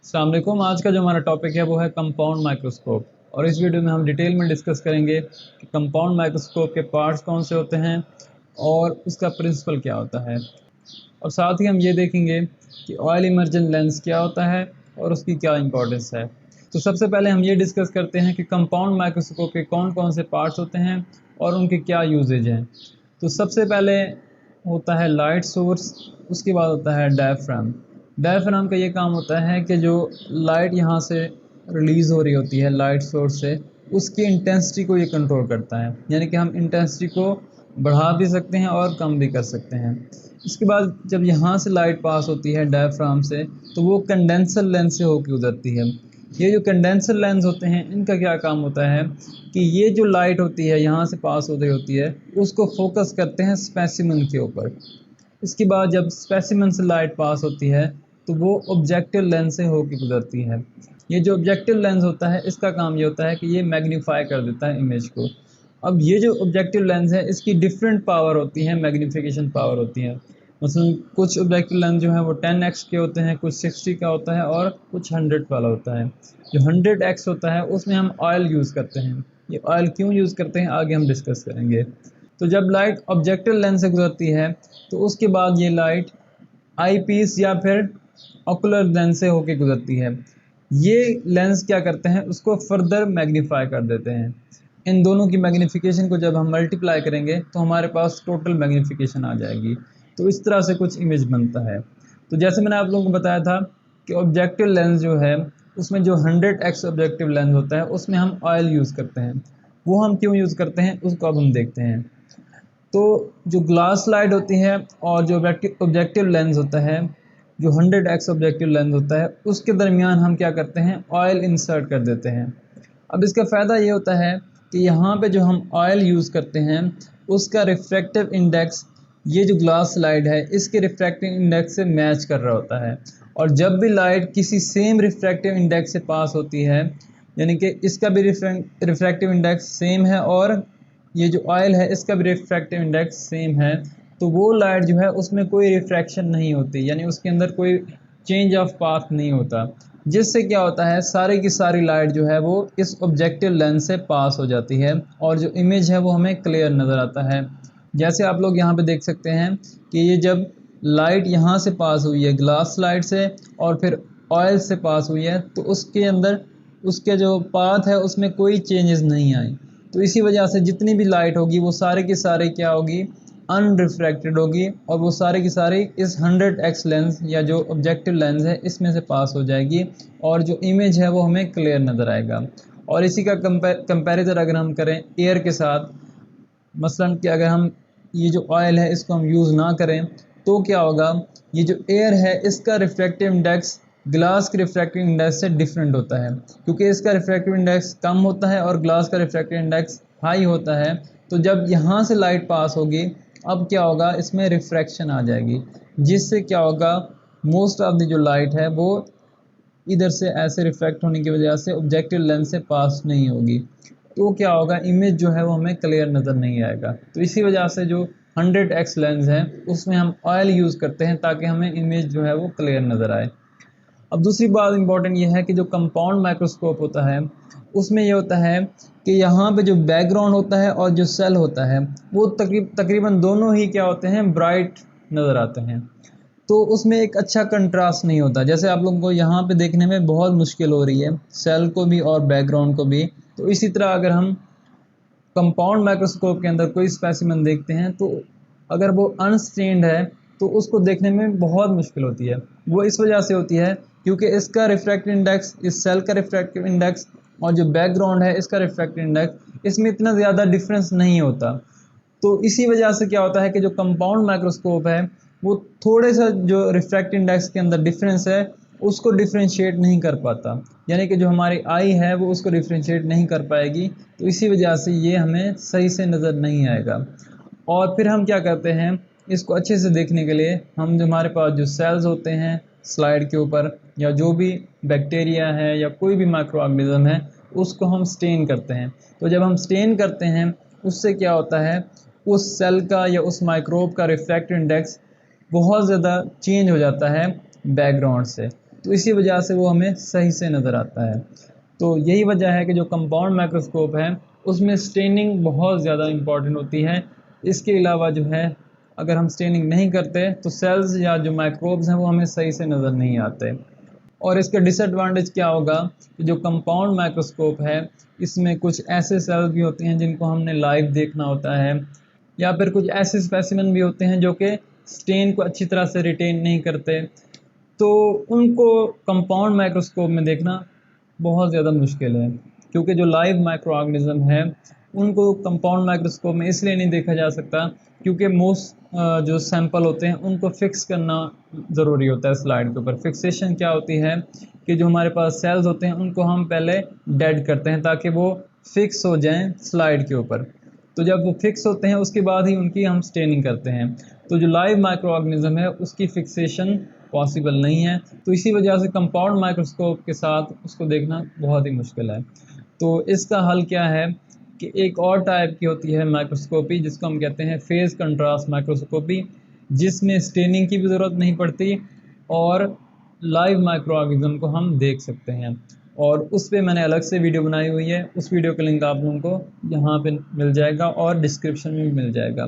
अस्सलाम वालेकुम। आज का जो हमारा टॉपिक है वो है कंपाउंड माइक्रोस्कोप, और इस वीडियो में हम डिटेल में डिस्कस करेंगे कि कंपाउंड माइक्रोस्कोप के पार्ट्स कौन से होते हैं और उसका प्रिंसिपल क्या होता है। और साथ ही हम ये देखेंगे कि ऑयल इमर्जन लेंस क्या होता है और उसकी क्या इंपॉर्टेंस है। तो सबसे पहले हम ये डिस्कस करते हैं कि कंपाउंड माइक्रोस्कोप के कौन कौन से पार्ट्स होते हैं और उनके क्या यूजेज हैं। तो सबसे पहले होता है लाइट सोर्स, उसके बाद होता है डायफ्राम। डायफ्राम का ये काम होता है कि जो लाइट यहाँ से रिलीज़ हो रही होती है लाइट सोर्स से, उसकी इंटेंसिटी को ये कंट्रोल करता है, यानी कि हम इंटेंसिटी को बढ़ा भी सकते हैं और कम भी कर सकते हैं। इसके बाद जब यहाँ से लाइट पास होती है डायफ्राम से, तो वो कंडेंसर लेंस से होकर गुजरती है। ये जो कंडेंसर लेंस होते हैं, इनका क्या काम होता है कि ये जो लाइट होती है यहाँ से पास हो रही होती है, उसको फोकस करते हैं स्पेसिमन के ऊपर। इसके बाद जब स्पेसिमन से लाइट पास होती है तो वो ऑब्जेक्टिव लेंस से होकर गुजरती है। ये जो ऑब्जेक्टिव लेंस होता है, इसका काम ये होता है कि ये मैग्नीफाई कर देता है इमेज को। अब ये जो ऑब्जेक्टिव लेंस है, इसकी डिफरेंट पावर होती है, मैग्नीफिकेशन पावर होती है। मसलन कुछ ऑब्जेक्टिव लेंस जो है वो 10x के होते हैं, कुछ 60 का होता है और कुछ 100 वाला होता है। जो 100x होता है उसमें हम ऑयल यूज़ करते हैं। ये ऑयल क्यों यूज़ करते हैं आगे हम डिस्कस करेंगे। तो जब लाइट ऑब्जेक्टिव लेंस से गुजरती है तो उसके बाद ये लाइट आई पीस या फिर ऑकुलर लेंस से होके गुजरती है। ये लेंस क्या करते हैं, उसको फर्दर मैग्नीफाई कर देते हैं। इन दोनों की मैग्नीफिकेशन को जब हम मल्टीप्लाई करेंगे तो हमारे पास टोटल मैग्नीफिकेशन आ जाएगी। तो इस तरह से कुछ इमेज बनता है। तो जैसे मैंने आप लोगों को बताया था कि ऑब्जेक्टिव लेंस जो है, उसमें जो 100x ऑब्जेक्टिव लेंस होता है उसमें हम ऑयल यूज़ करते हैं। वो हम क्यों यूज़ करते हैं उसको अब हम देखते हैं। तो जो ग्लास स्लाइड होती है और जो ऑब्जेक्टिव लेंस होता है, जो 100x ऑब्जेक्टिव लेंस होता है, उसके दरमियान हम क्या करते हैं, ऑयल इंसर्ट कर देते हैं। अब इसका फ़ायदा ये होता है कि यहाँ पे जो हम ऑयल यूज़ करते हैं उसका रिफ्रैक्टिव इंडेक्स, ये जो ग्लास स्लाइड है इसके रिफ्रैक्टिव इंडेक्स से मैच कर रहा होता है। और जब भी लाइट किसी सेम रिफ्रैक्टिव इंडेक्स से पास होती है, यानी कि इसका भी रिफ्रैक्टिव इंडेक्स सेम है और ये जो ऑयल है इसका भी रिफ्रैक्टिव इंडेक्स सेम है, तो वो लाइट जो है उसमें कोई रिफ्रैक्शन नहीं होती, यानी उसके अंदर कोई चेंज ऑफ पाथ नहीं होता। जिससे क्या होता है, सारी की सारी लाइट जो है वो इस ऑब्जेक्टिव लेंस से पास हो जाती है और जो इमेज है वो हमें क्लियर नज़र आता है। जैसे आप लोग यहाँ पे देख सकते हैं कि ये जब लाइट यहाँ से पास हुई है ग्लास स्लाइड से और फिर ऑयल से पास हुई है, तो उसके अंदर उसके जो पाथ है उसमें कोई चेंजेस नहीं आई। तो इसी वजह से जितनी भी लाइट होगी वो सारे की सारे क्या होगी, अनरिफ्रैक्टेड होगी, और वो सारे की सारी इस 100x लेंस या जो ऑब्जेक्टिव लेंस है इसमें से पास हो जाएगी और जो इमेज है वो हमें क्लियर नज़र आएगा। और इसी का कंपैरिजन अगर हम करें एयर के साथ, मसलन कि अगर हम ये जो ऑयल है इसको हम यूज़ ना करें तो क्या होगा, ये जो एयर है इसका रिफ्रैक्टिव इंडेक्स ग्लास के रिफ्रैक्टिव इंडेक्स से डिफरेंट होता है, क्योंकि इसका रिफ्रैक्टिव इंडेक्स कम होता है और ग्लास का रिफ्रैक्टिव इंडेक्स हाई होता है। तो जब यहाँ से लाइट पास होगी, अब क्या होगा, इसमें रिफ्रैक्शन आ जाएगी, जिससे क्या होगा, मोस्ट ऑफ द जो लाइट है वो इधर से ऐसे रिफ्लेक्ट होने की वजह से ऑब्जेक्टिव लेंस से पास नहीं होगी। तो क्या होगा, इमेज जो है वो हमें क्लियर नज़र नहीं आएगा। तो इसी वजह से जो 100x लेंस है उसमें हम ऑयल यूज़ करते हैं ताकि हमें इमेज जो है वो क्लियर नज़र आए। अब दूसरी बात इंपॉर्टेंट ये है कि जो कंपाउंड माइक्रोस्कोप होता है उसमें ये होता है कि यहाँ पे जो बैकग्राउंड होता है और जो सेल होता है वो तकरीबन दोनों ही क्या होते हैं, ब्राइट नज़र आते हैं। तो उसमें एक अच्छा कंट्रास्ट नहीं होता, जैसे आप लोगों को यहाँ पे देखने में बहुत मुश्किल हो रही है सेल को भी और बैकग्राउंड को भी। तो इसी तरह अगर हम कंपाउंड माइक्रोस्कोप के अंदर कोई स्पेसिमेन देखते हैं तो अगर वो अनस्टेन्ड है तो उसको देखने में बहुत मुश्किल होती है। वो इस वजह से होती है क्योंकि इसका रिफ्रैक्टिव इंडेक्स, इस सेल का रिफ्रैक्टिव इंडेक्स और जो बैकग्राउंड है इसका रिफ्रैक्टिव इंडेक्स, इसमें इतना ज़्यादा डिफरेंस नहीं होता। तो इसी वजह से क्या होता है कि जो कंपाउंड माइक्रोस्कोप है वो थोड़े सा जो रिफ्रैक्टिव इंडेक्स के अंदर डिफरेंस है उसको डिफ्रेंशिएट नहीं कर पाता, यानी कि जो हमारी आई है वो उसको डिफ्रेंशिएट नहीं कर पाएगी। तो इसी वजह से ये हमें सही से नज़र नहीं आएगा। और फिर हम क्या करते हैं, इसको अच्छे से देखने के लिए हम जो हमारे पास जो सेल्स होते हैं स्लाइड के ऊपर, या जो भी बैक्टीरिया है या कोई भी माइक्रो ऑर्गेनिज्म है, उसको हम स्टेन करते हैं। तो जब हम स्टेन करते हैं उससे क्या होता है, उस सेल का या उस माइक्रोब का रिफ्रैक्टिव इंडेक्स बहुत ज़्यादा चेंज हो जाता है बैकग्राउंड से। तो इसी वजह से वो हमें सही से नज़र आता है। तो यही वजह है कि जो कंपाउंड माइक्रोस्कोप है उसमें स्टेनिंग बहुत ज़्यादा इम्पॉर्टेंट होती है। इसके अलावा जो है अगर हम स्टेनिंग नहीं करते तो सेल्स या जो माइक्रोब्स हैं वो हमें सही से नज़र नहीं आते। और इसका डिसएडवांटेज क्या होगा कि जो कंपाउंड माइक्रोस्कोप है इसमें कुछ ऐसे सेल्स भी होते हैं जिनको हमने लाइव देखना होता है, या फिर कुछ ऐसे स्पेसिमेन भी होते हैं जो कि स्टेन को अच्छी तरह से रिटेन नहीं करते, तो उनको कंपाउंड माइक्रोस्कोप में देखना बहुत ज़्यादा मुश्किल है। क्योंकि जो लाइव माइक्रो ऑर्गेनिज्म है उनको कंपाउंड माइक्रोस्कोप में इसलिए नहीं देखा जा सकता क्योंकि मोस्ट जो सैंपल होते हैं उनको फिक्स करना ज़रूरी होता है स्लाइड के ऊपर। फिक्सेशन क्या होती है कि जो हमारे पास सेल्स होते हैं उनको हम पहले डेड करते हैं ताकि वो फिक्स हो जाएं स्लाइड के ऊपर। तो जब वो फिक्स होते हैं उसके बाद ही उनकी हम स्टेनिंग करते हैं। तो जो लाइव माइक्रो ऑर्गेनिज्म है उसकी फिक्सेशन पॉसिबल नहीं है, तो इसी वजह से कंपाउंड माइक्रोस्कोप के साथ उसको देखना बहुत ही मुश्किल है। तो इसका हल क्या है कि एक और टाइप की होती है माइक्रोस्कोपी जिसको हम कहते हैं फेज कंट्रास्ट माइक्रोस्कोपी, जिसमें स्टेनिंग की भी ज़रूरत नहीं पड़ती और लाइव माइक्रो ऑर्गेनिज्म को हम देख सकते हैं। और उस पर मैंने अलग से वीडियो बनाई हुई है, उस वीडियो का लिंक आप लोगों को यहाँ पे मिल जाएगा और डिस्क्रिप्शन में भी मिल जाएगा।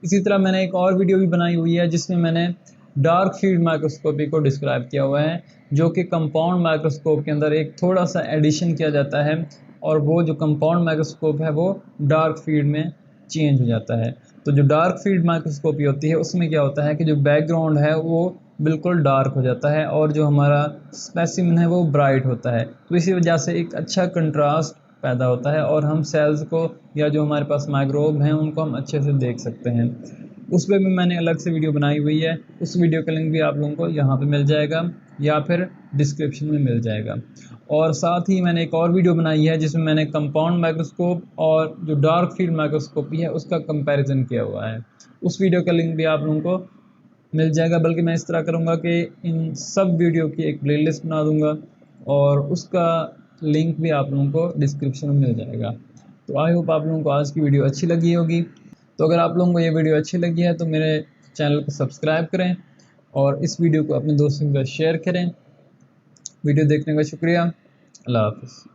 इसी तरह मैंने एक और वीडियो भी बनाई हुई है जिसमें मैंने डार्क फील्ड माइक्रोस्कोपी को डिस्क्राइब किया हुआ है, जो कि कंपाउंड माइक्रोस्कोप के अंदर एक थोड़ा सा एडिशन किया जाता है और वो जो कंपाउंड माइक्रोस्कोप है वो डार्क फील्ड में चेंज हो जाता है। तो जो डार्क फील्ड माइक्रोस्कोपी होती है उसमें क्या होता है कि जो बैकग्राउंड है वो बिल्कुल डार्क हो जाता है और जो हमारा स्पेसिमेन है वो ब्राइट होता है। तो इसी वजह से एक अच्छा कंट्रास्ट पैदा होता है और हम सेल्स को या जो हमारे पास माइक्रोब हैं उनको हम अच्छे से देख सकते हैं। उस पर भी मैंने अलग से वीडियो बनाई हुई है, उस वीडियो का लिंक भी आप लोगों को यहाँ पे मिल जाएगा या फिर डिस्क्रिप्शन में मिल जाएगा। और साथ ही मैंने एक और वीडियो बनाई है जिसमें मैंने कंपाउंड माइक्रोस्कोप और जो डार्क फील्ड माइक्रोस्कोपी है उसका कंपैरिजन किया हुआ है। उस वीडियो का लिंक भी आप लोगों को मिल जाएगा, बल्कि मैं इस तरह करूँगा कि इन सब वीडियो की एक प्लेलिस्ट बना दूँगा और उसका लिंक भी आप लोगों को डिस्क्रिप्शन में मिल जाएगा। तो आई होप आप लोगों को आज की वीडियो अच्छी लगी होगी। तो अगर आप लोगों को ये वीडियो अच्छी लगी है तो मेरे चैनल को सब्सक्राइब करें और इस वीडियो को अपने दोस्तों के साथ शेयर करें। वीडियो देखने का शुक्रिया। अल्लाह हाफ़िज़।